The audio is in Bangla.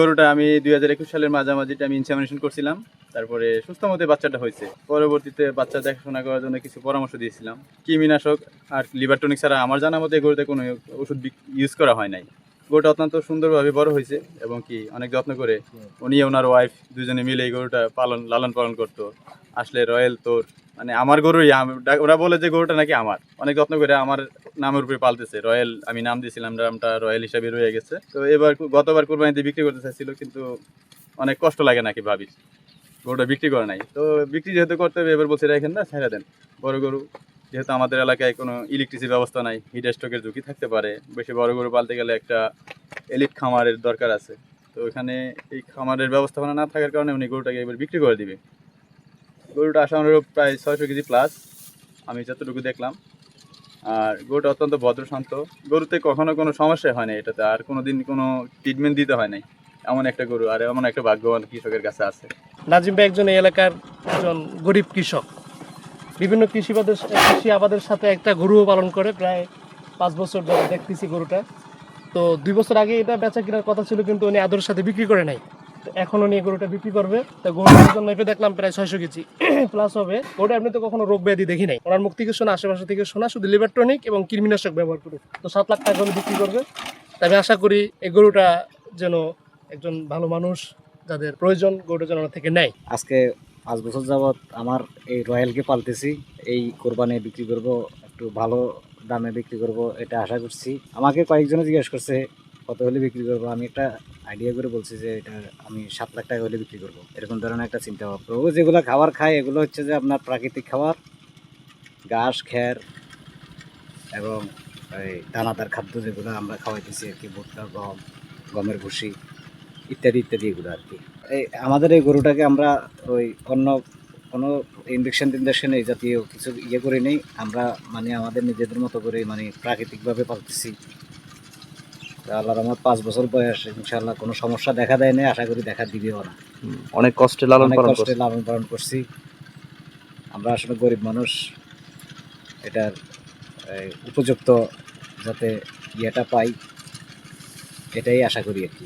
গরুটা আমি 2021 সালের মাঝামাঝিতে আমি ইনসেমিনেশন করছিলাম। তারপরে সুস্থ মতে বাচ্চাটা হয়েছে। পরবর্তীতে বাচ্চা দেখাশোনা করার জন্য কিছু পরামর্শ দিয়েছিলাম। কৃমিনাশক আর লিভার টনিক ছাড়া আমার জানা মতে গরুতে কোনো ওষুধ ইউজ করা হয় নাই। গরুটা অত্যন্ত সুন্দরভাবে বড় হয়েছে এবং কি অনেক যত্ন করে উনি ওনার ওয়াইফ দুজনে মিলে এই গরুটা লালন পালন করতো। আসলে রয়্যাল তোর মানে আমার গরুই ওরা বলে যে গরুটা নাকি আমার, অনেক যত্ন করে আমার নামের উপরে পালতেছে। রয়্যাল আমি নাম দিয়েছিলাম, নামটা রয়্যাল হিসাবে রয়ে গেছে। তো এবার গতবার কুরবানিতে বিক্রি করতে চাইছিল, কিন্তু অনেক কষ্ট লাগে নাকি ভাবিস, গরুটা বিক্রি করে নাই। তো বিক্রি যেহেতু করতে হবে, এবার বলছে রাখেন না, ছেড়ে দেন। বড় গরু যেহেতু আমাদের এলাকায় কোনো ইলেকট্রিসিটি ব্যবস্থা নাই, হিট স্ট্রোকের ঝুঁকি থাকতে পারে, বেশি বড় গরু পালতে গেলে একটা এলিট খামারের দরকার আছে। তো এখানে এই খামারের ব্যবস্থাপনা না থাকার কারণে উনি গরুটাকে এবার বিক্রি করে দিবে। গরুটা আশানুরূপ প্রায় 600 কেজি প্লাস আমি যতটুকু দেখলাম। আর গরুটা অত্যন্ত ভদ্র শান্ত। গরুতে কখনো কোনো সমস্যা হয় না, এটাতে আর কোনো দিন কোনো ট্রিটমেন্ট দিতে হয় নাই। এমন একটা গরু আর এমন একটা ভাগ্যবান কৃষকের কাছে আছে। নাজিম ভাই একজন এই এলাকার একজন গরিব কৃষক, বিভিন্ন কৃষি আবাদের সাথে একটা গরুও পালন করে। প্রায় 5 বছর ধরে দেখতেছি গরুটা। তো 2 বছর আগে এটা বেচা কেনার কথা ছিল, কিন্তু উনি আদরের সাথে বিক্রি করে নাই। তো এখন উনি গরুটা বিক্রি করবে। তো গরুটার জন্য মেপে দেখলাম প্রায় 600 কেজি প্লাস হবে। গরুটা এমনি তো কখনো রোগ ব্যাধি দেখি নাই। ওনার মুখ থেকে শোনা, আশেপাশে থেকে শোনা, শুধু লিভার টনিক এবং কৃমিনাশক ব্যবহার করে। তো 7 লাখ টাকা করে বিক্রি করবে। তাই আমি আশা করি এই গরুটা যেন একজন ভালো মানুষ যাদের প্রয়োজন গরুটা যেন ওনার থেকে নেয়। আজকে 5 বছর যাবৎ আমার এই রয়্যালকে পালতেছি। এই কোরবানি বিক্রি করব, একটু ভালো দামে বিক্রি করব এটা আশা করছি। আমাকে কয়েকজনে জিজ্ঞেস করছে কত হলে বিক্রি করব। আমি একটা আইডিয়া করে বলছি যে এটা আমি 7 লাখ টাকা হলে বিক্রি করব, এরকম ধরনের একটা চিন্তা ভাবনা। ও যেগুলো খাবার খায় এগুলো হচ্ছে যে আপনার প্রাকৃতিক খাবার, ঘাস, খ্যার এবং এই দানাদার খাদ্য যেগুলো আমরা খাওয়াইতেছি আর কি, ভুট্টা, গম, গমের ভুসি ইত্যাদি ইত্যাদি, এগুলো আর কি। এই আমাদের এই গরুটাকে আমরা ওই অন্য কোনো ইঞ্জেকশন এই জাতীয় কিছু করে নেই আমরা, মানে আমাদের নিজেদের মতো করে মানে প্রাকৃতিকভাবে পালতেছি। আল্লাহর রহমত 5 বছর বয়স, ইনশাআল্লাহ কোনো সমস্যা দেখা দেয় না, আশা করি দেখা দিবেও না। অনেক কষ্টে লালন পালন করছি আমরা। আসলে গরিব মানুষ, এটার উপযুক্ত যাতে ইয়েটা পাই এটাই আশা করি আর কি।